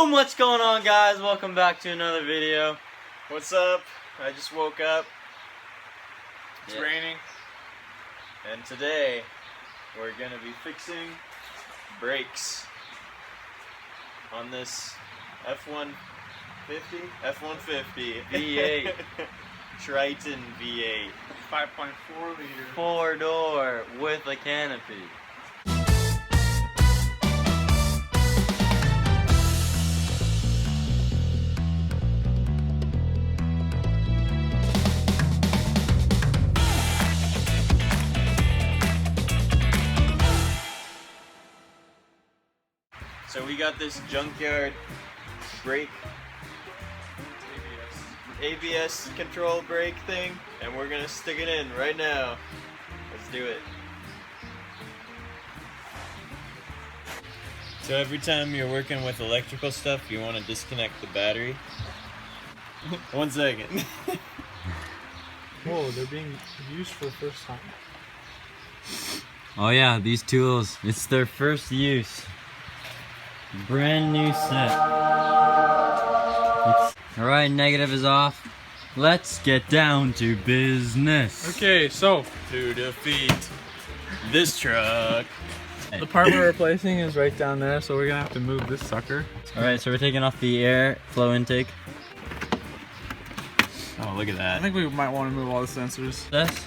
So much going on, guys. Welcome back to another video. What's up? I just woke up. It's Yeah. raining. And today we're gonna be fixing brakes on this F-150 V8 Triton V8 5.4 liter. 4-door with a canopy. So we got this junkyard brake ABS control brake thing, and we're gonna stick it in right now. Let's do it. So every time you're working with electrical stuff, you want to disconnect the battery. 1 second. Whoa, they're being used for the first time. Oh yeah, these tools, it's their first use. Brand new set. Alright, negative is off. Let's get down to business. Okay, so To defeat this truck. the part we're replacing is right down there, so we're gonna have to move this sucker. Alright, so we're taking off the air flow intake. Oh, look at I that. think we might want to move all the sensors. This.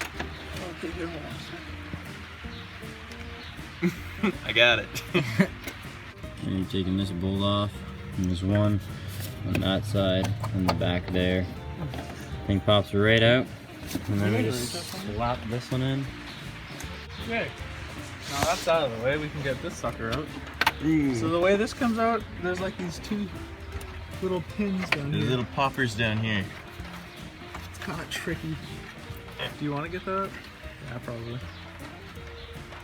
I got it. And you're taking this bolt off. And there's one on that side and the back there. Thing pops right out. And then we just slap this one in. Okay. Now that's out of the way, we can get this sucker out. So the way this comes out, there's like these two little pins down There's here. little poppers down here. It's kind of tricky. Do you want to get that? Yeah, probably.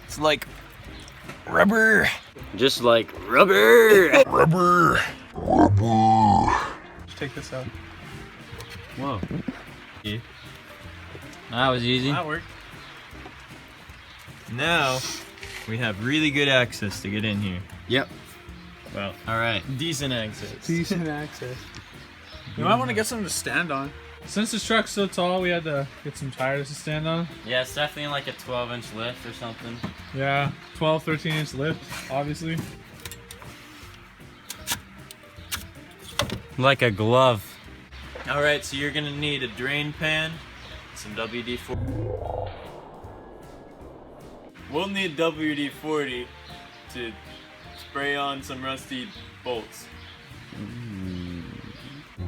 It's like rubber. Just like rubber! Just take this out. Whoa. That was easy. That worked. Now we have really good access to get in here. Yep. Well, Alright. decent access. Decent access. You might want to get something to stand on. Since this truck's so tall, we had to get some tires to stand on. Yeah, it's definitely like a 12-inch lift or something. Yeah, 12, 13-inch lift, obviously. Like a glove. All right, so you're gonna need a drain pan, some WD-40. We'll need WD-40 to spray on some rusty bolts.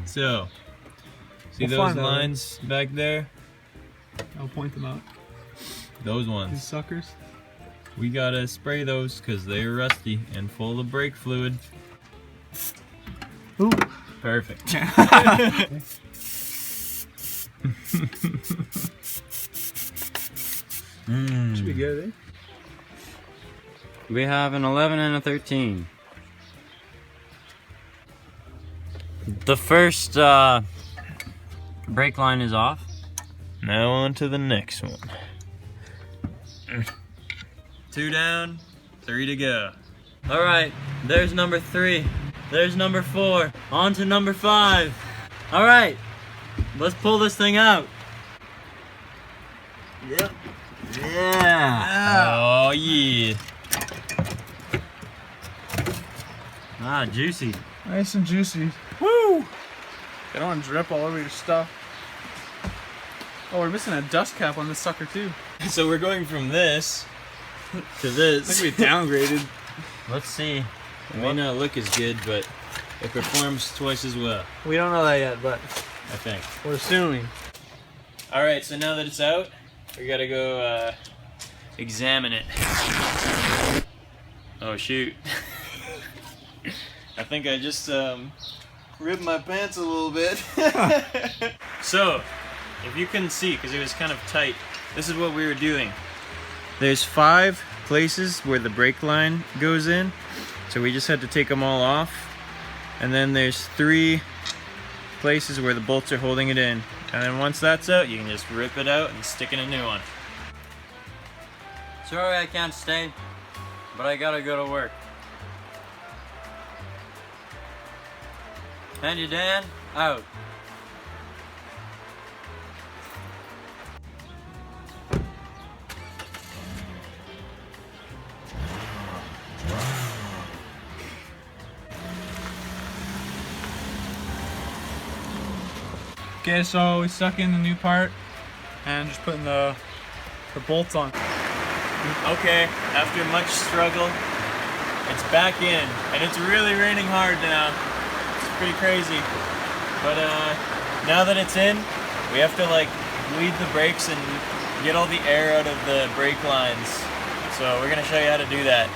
So, see We'll those find out. lines back there? I'll point them out. Those These ones. suckers. We gotta spray those because they're rusty and full of brake fluid. Ooh. Perfect. Should be good, eh? We have an 11 and a 13. The first brake line is off. Now on to the next one. 2 down, 3 to go. Alright, there's number 3. There's number 4. On to number 5. Alright, let's pull this thing out. Yep. Yeah. Oh yeah. Ah, juicy. Nice and juicy. Woo! You don't want to drip all over your stuff. Oh, we're missing a dust cap on this sucker too. So we're going from this to I this. think we downgraded. Let's see. It may not look as good, but it performs twice as well, We don't know that yet, but I think. we're assuming. All right, so now that it's out, we gotta go examine it. Oh shoot. I think I just ripped my pants a little bit. So, if you couldn't see, because it was kind of tight, this is what we were doing. There's 5 places where the brake line goes in, so we just had to take them all off. And then there's 3 places where the bolts are holding it in. And then once that's out, you can just rip it out and stick in a new one. Sorry I can't stay, but I gotta go to work. Handy Dan, out. Okay, so we stuck in the new part and just putting the bolts on. Okay, after much struggle, it's back in, and it's really raining hard now. It's pretty crazy. But now that it's in, we have to like bleed the brakes and get all the air out of the brake lines. So we're gonna show you how to do that.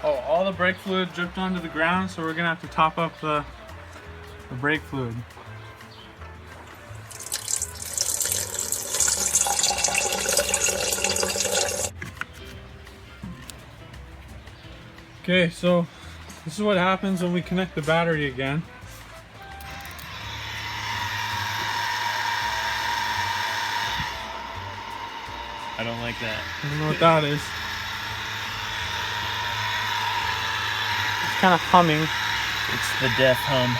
Oh, all the brake fluid dripped onto the ground, so we're gonna have to top up the brake fluid. Okay, so this is what happens when we connect the battery again. I don't like that. I don't know what that is. It's kind of humming. It's the death hum.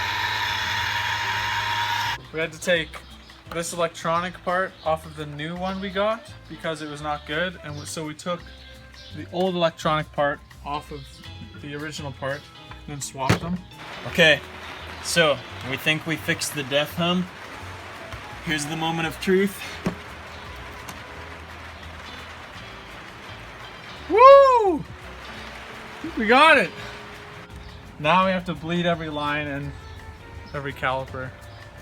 We had to take this electronic part off of the new one we got because it was not good, and so we took the old electronic part off of the original part and then swapped them. Okay, so we think we fixed the death hum. Here's the moment of truth. Woo! We got it! Now we have to bleed every line and every caliper.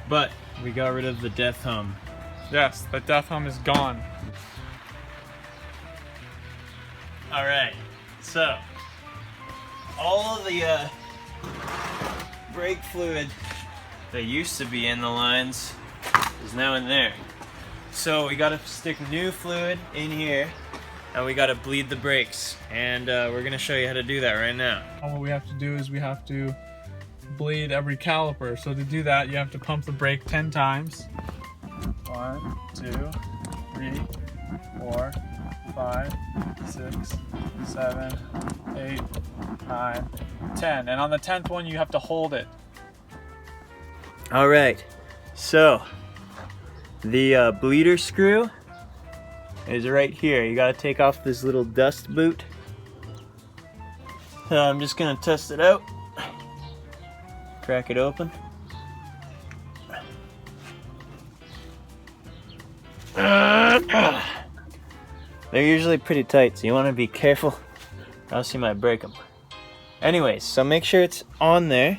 But we got rid of the death hum. Yes, the death hum is gone. Alright, so all of the brake fluid that used to be in the lines is now in there. So we gotta stick new fluid in here and we gotta bleed the brakes. And we're gonna show you how to do that right now. All what we have to do is we have to bleed every caliper. So to do that, you have to pump the brake 10 times. 1, 2, 3, 4, 5, 6, 7, 8, 9, 10. And on the 10th one, you have to hold it. Alright, so the bleeder screw is right here. You gotta take off this little dust boot. So I'm just gonna test it out. Crack it open. They're usually pretty tight, so you want to be careful, or else you might break them. Anyways, so make sure it's on there,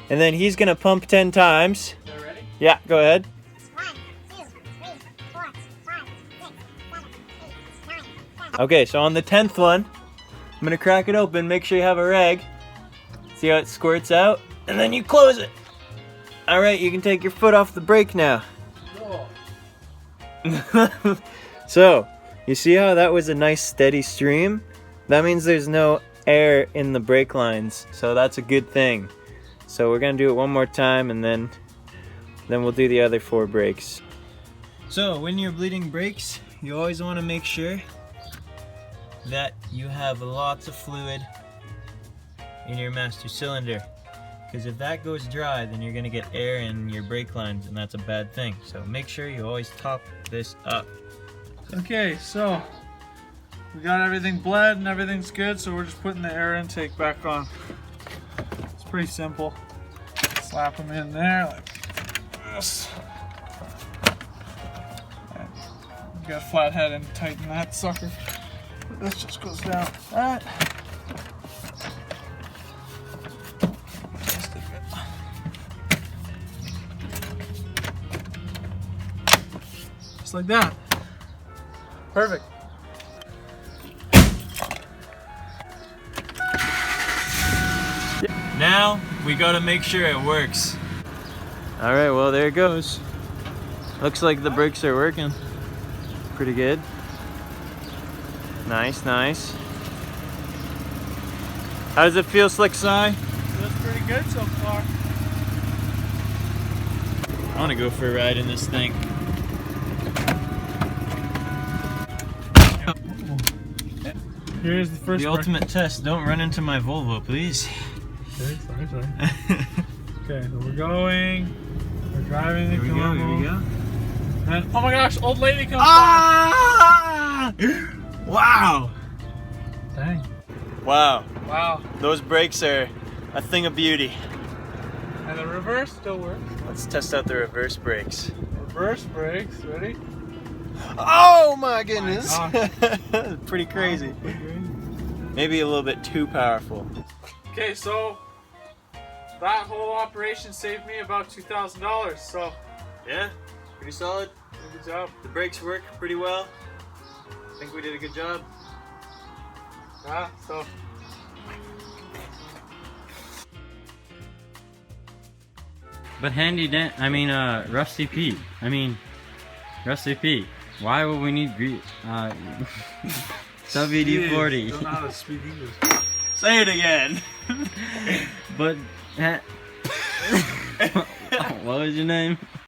and then he's gonna pump 10 times. You ready? Yeah, go ahead. 1, 2, 3, 4, 5, 6, 7, 8, 9, 10. Okay, so on the 10th one, I'm gonna crack it open, make sure you have a rag. See how it squirts out? And then you close it. Alright, you can take your foot off the brake now. So, you see how that was a nice steady stream? That means there's no air in the brake lines, so that's a good thing. So we're gonna do it one more time and then we'll do the other 4 brakes. So when you're bleeding brakes, you always want to make sure that you have lots of fluid in your master cylinder, because if that goes dry, then you're gonna get air in your brake lines, and that's a bad thing. So make sure you always top this up. Okay, so we got everything bled and everything's good, so we're just putting the air intake back on. It's pretty simple. Slap them in there like this. And you got a flat head and tighten that sucker. This just goes down like that. Just like that. Perfect. Now we gotta make sure it works. Alright, well there it goes. Looks like the brakes are working pretty good. Nice, nice. How does it feel, Slick Si? Feels pretty good so far. I wanna go for a ride in this thing. Here's the first The ultimate test. Don't run into my Volvo, please. Okay, sorry. Okay, so we're going. We're driving the Here we go. And oh my gosh, old lady comes Ah! Wow! by. Dang. Wow. Wow. Those brakes are a thing of beauty. And the reverse still works. Let's test out the reverse brakes. Reverse brakes. Ready? Oh my goodness! My Pretty crazy. Wow, pretty crazy. Maybe a little bit too powerful. Okay, so that whole operation saved me about $2,000. So Yeah, pretty solid. good job. The brakes work pretty well. I think we did a good job. Yeah. So. But Handy Dan, Rusty Pete. Rusty Pete. Why would we need WD-40? Don't know how to speak English. Say it again. But what was your name?